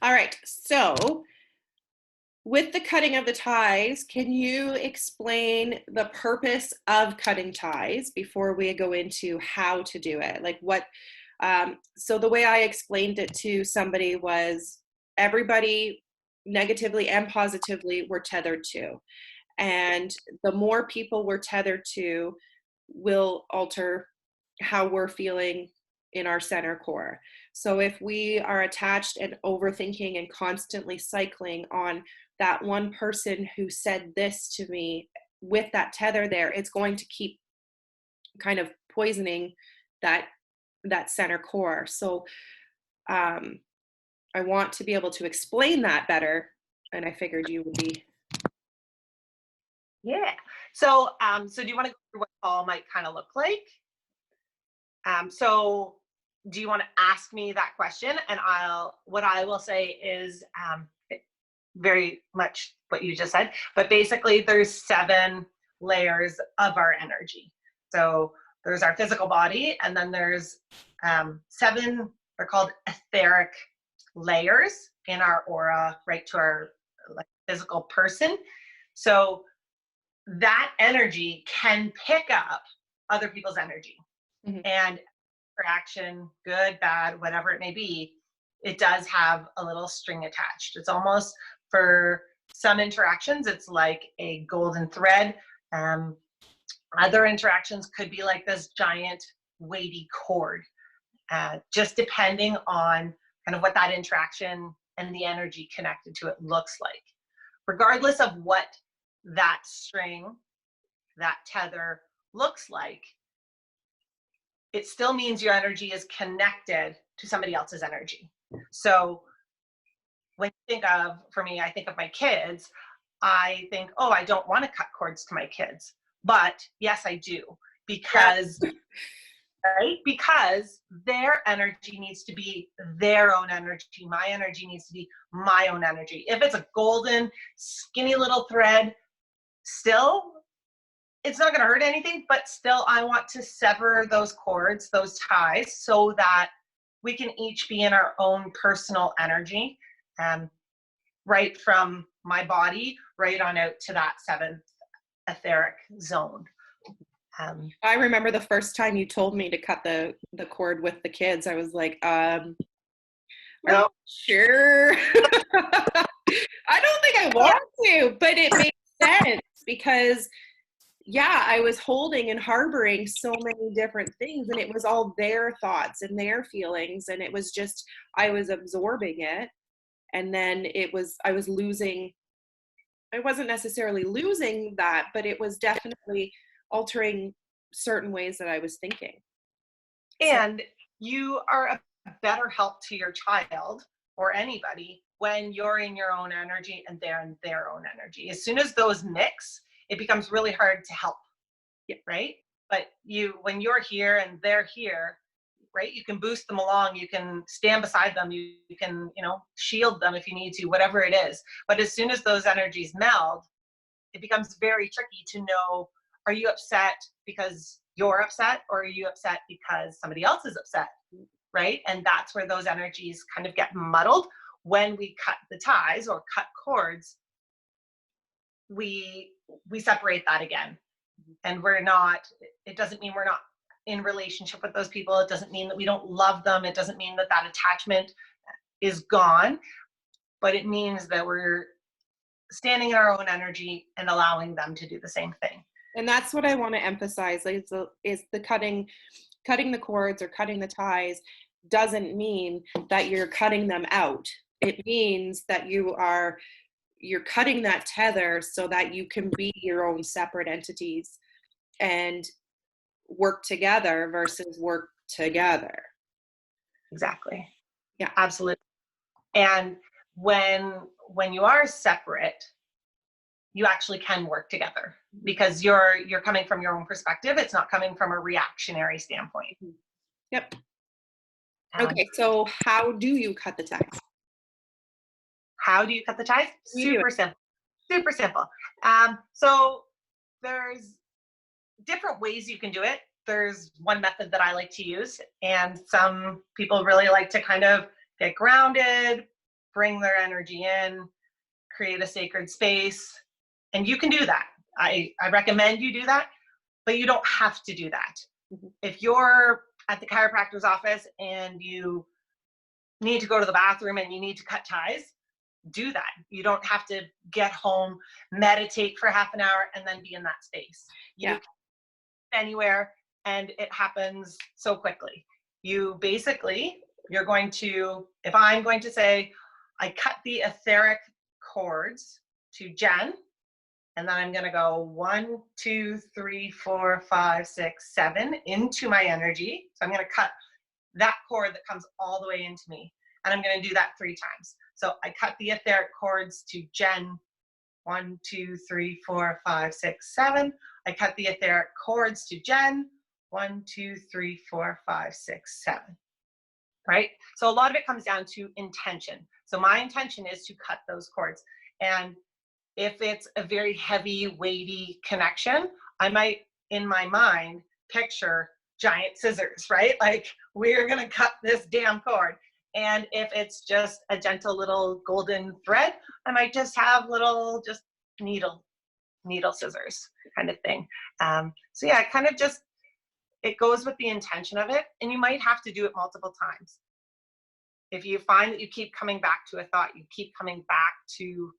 All right. So, with the cutting of the ties, can you explain the purpose of cutting ties before we go into how to do it? Like what, so the way I explained it to somebody was everybody negatively and positively were tethered to. And the more people we're tethered to will alter how we're feeling in our center core. So if we are attached and overthinking and constantly cycling on that one person who said this to me with that tether there, it's going to keep kind of poisoning that center core. So um, I want to be able to explain that better, and I figured you would be. Yeah. So do you want to go through what fall might kind of look like? So do you want to ask me that question? And what I will say is very much what you just said, but basically there's 7 layers of our energy. So there's our physical body, and then there's 7, they're called etheric layers in our aura, right to our like physical person. So that energy can pick up other people's energy. Mhm. And for action, good, bad, whatever it may be, it does have a little string attached. It's almost, for some interactions, it's like a golden thread. Um, Other interactions could be like this giant weighty cord, just depending on kind of what that interaction and the energy connected to it looks like. Regardless of what that string, that tether looks like, it still means your energy is connected to somebody else's energy. So when you think of, for me, I think of my kids, I think, oh, I don't want to cut cords to my kids. But yes, I do. Yeah. Because, right? Because their energy needs to be their own energy. My energy needs to be my own energy. If it's a golden, skinny little thread, still, it's not going to hurt anything, but still, I want to sever those cords, those ties, so that we can each be in our own personal energy, um, right from my body right on out to that 7th etheric zone. I remember the first time you told me to cut the cord with the kids. I was like, are you No, sure? I don't think I want to, but it makes sense because yeah, I was holding and harboring so many different things, and it was all their thoughts and their feelings, and it was just I was absorbing it, and then I was losing. I wasn't necessarily losing that, but it was definitely altering certain ways that I was thinking. So and you are a better help to your child or anybody when you're in your own energy and they're in their own energy. As soon as those mix, it becomes really hard to help, yeah, right? But when you're here and they're here, right, you can boost them along, you can stand beside them, you can, shield them if you need to, whatever it is. But as soon as those energies meld, it becomes very tricky to know, are you upset because you're upset, or are you upset because somebody else is upset, right? And that's where those energies kind of get muddled. When we cut the ties or cut cords, we separate that again. And we're not, it doesn't mean we're not in relationship with those people. It doesn't mean that we don't love them. It doesn't mean that that attachment is gone, but it means that we're standing in our own energy and allowing them to do the same thing. and that's what I want to emphasize is the cutting the cords or cutting the ties doesn't mean that you're cutting them out. It means that you're cutting that tether so that you can be your own separate entities and work together versus work together. Exactly. Yeah. Absolutely. And when you are separate, you actually can work together because you're coming from your own perspective. It's not coming from a reactionary standpoint. Yep. Um, Okay, so how do you cut the ties? how do you cut the ties? You do it. Super simple. Super simple. So there's different ways you can do it. There's one method that I like to use, and some people really like to kind of get grounded, bring their energy in, create a sacred space. And you can do that. I recommend you do that, but you don't have to do that. Mhm. If you're at the chiropractor's office and you need to go to the bathroom and you need to cut ties, do that. You don't have to get home, meditate for half an hour, and then be in that space. You Yeah. can anywhere, and it happens so quickly. You basically, you're going to, if I'm going to say, I cut the etheric cords to Jen, and then I'm going to go 1, 2, 3, 4, 5, 6, 7 into my energy. So I'm going to cut that cord that comes all the way into me. And I'm going to do that 3 times. So I cut the etheric cords to Jen, 1, 2, 3, 4, 5, 6, 7. I cut the etheric cords to Jen, 1, 2, 3, 4, 5, 6, 7. Right? So a lot of it comes down to intention. So my intention is to cut those cords. And if it's a very heavy, weighty connection, I might, in my mind, picture giant scissors, right? Like, we're going to cut this damn cord. And if it's just a gentle little golden thread, I might just have little, just needle scissors kind of thing. So yeah, it kind of just, it goes with the intention of it. And you might have to do it multiple times. If you find that you keep coming back to a thought, you keep coming back to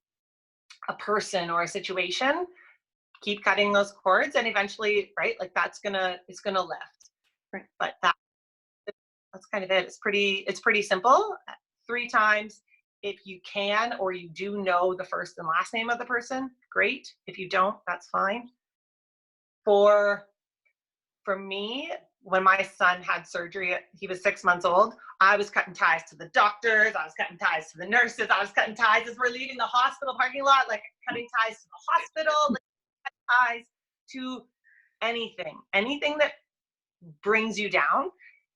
a person or a situation, keep cutting those cords, and eventually, right, like it's gonna lift. Right. But that's kind of it. It's pretty simple. 3 times. If you can, or you do know the first and last name of the person, great. If you don't, that's fine. For me, when my son had surgery, he was 6 months old, I was cutting ties to the doctors, I was cutting ties to the nurses, I was cutting ties as we're leaving the hospital parking lot, like cutting ties to the hospital, like ties to anything that brings you down,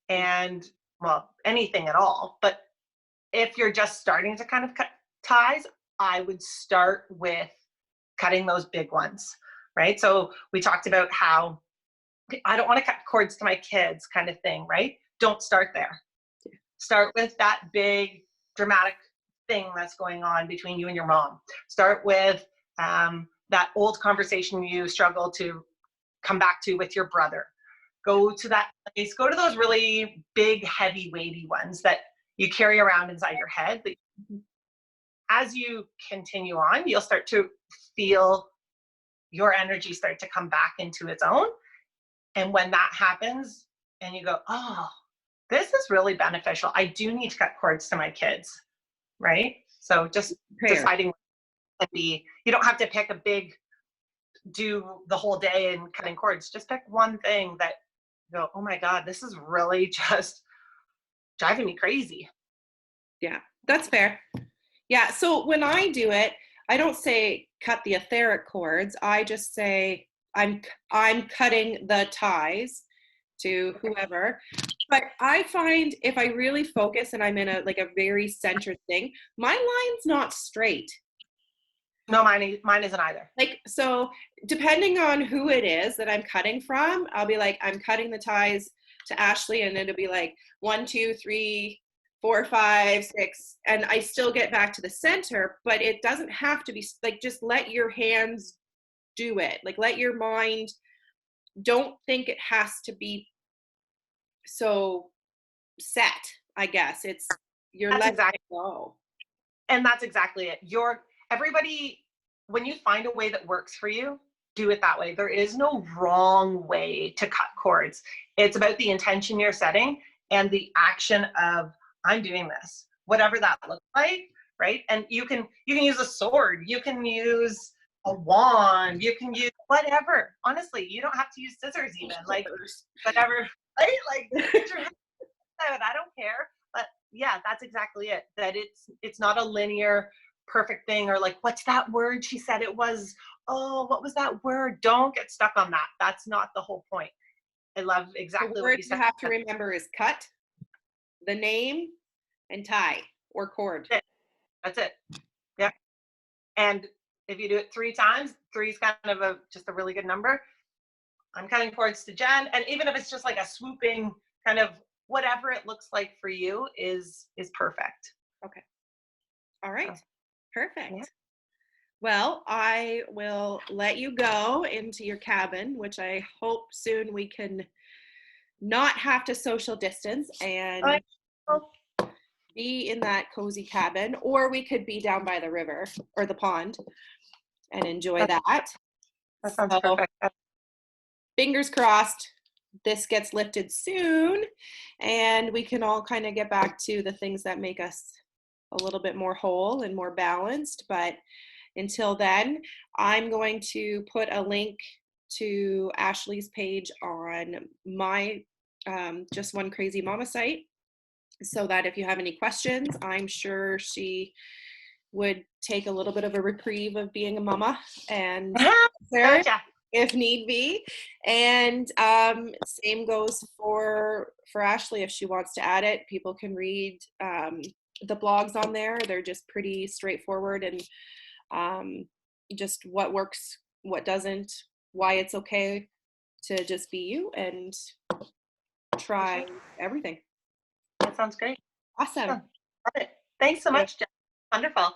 and well, anything at all. But if you're just starting to kind of cut ties, I would start with cutting those big ones, right? So we talked about how I don't want to cut cords to my kids kind of thing, right? Don't start there. Start with that big dramatic thing that's going on between you and your mom. Start with that old conversation you struggle to come back to with your brother. Go to that place, go to those really big, heavy, weighty ones that you carry around inside your head. But as you continue on, you'll start to feel your energy start to come back into its own. And when that happens and you go, oh, this is really beneficial. I do need to cut cords to my kids, right? So just deciding what be, you don't have to pick a big, do the whole day and cutting cords. Just pick one thing that you go, oh my God, this is really just driving me crazy. Yeah, that's fair. Yeah, so when I do it, I don't say cut the etheric cords. I just say I'm cutting the ties to whoever. But I find if I really focus and I'm in a very centered thing, my line's not straight. No, mine isn't either. Like, so depending on who it is that I'm cutting from, I'll be like, I'm cutting the ties to Ashley, and it'll be like 1, 2, 3, 4, 5, 6, and I still get back to the center, but it doesn't have to be like, just let your hands do it. Like, let your mind, don't think it has to be so set, I guess. It's, you're letting it go. And that's exactly it. Everybody, when you find a way that works for you, do it that way. There is no wrong way to cut cords. It's about the intention you're setting and the action of, I'm doing this, whatever that looks like, right? And you can use a sword, you can use a wand, you can use whatever. Honestly, you don't have to use scissors even, like whatever, right? Like get your head out, I don't care. But yeah, that's exactly it. That it's not a linear perfect thing, or like, what's that word she said it was? Oh, what was that word? Don't get stuck on that. That's not the whole point. I love exactly what you said. The word you have to remember is cut, the name, and tie or cord. That's it. Yeah. And if you do it 3 times, 3 is kind of just a really good number. I'm cutting cords to Jen. And even if it's just like a swooping kind of, whatever it looks like for you is perfect. Okay. All right. So, yeah. Perfect. Well, I will let you go into your cabin, which I hope soon we can not have to social distance All and right. Well, be in that cozy cabin, or we could be down by the river or the pond and enjoy that, that. that sounds So, perfect. fingers crossed, this gets lifted soon and we can all kind of get back to the things that make us a little bit more whole and more balanced. But until then, I'm going to put a link to Ashley's page on my Just One Crazy Mama site so that if you have any questions, I'm sure she would take a little bit of a reprieve of being a mama and answer Gotcha. if need be. And same goes for Ashley if she wants to add it. People can read the blogs on there. They're just pretty straightforward and just what works, what doesn't, why it's okay to just be you and For sure. try everything. That sounds great. Awesome. Awesome. Love it. Thanks so Yeah. much, Jen. Wonderful.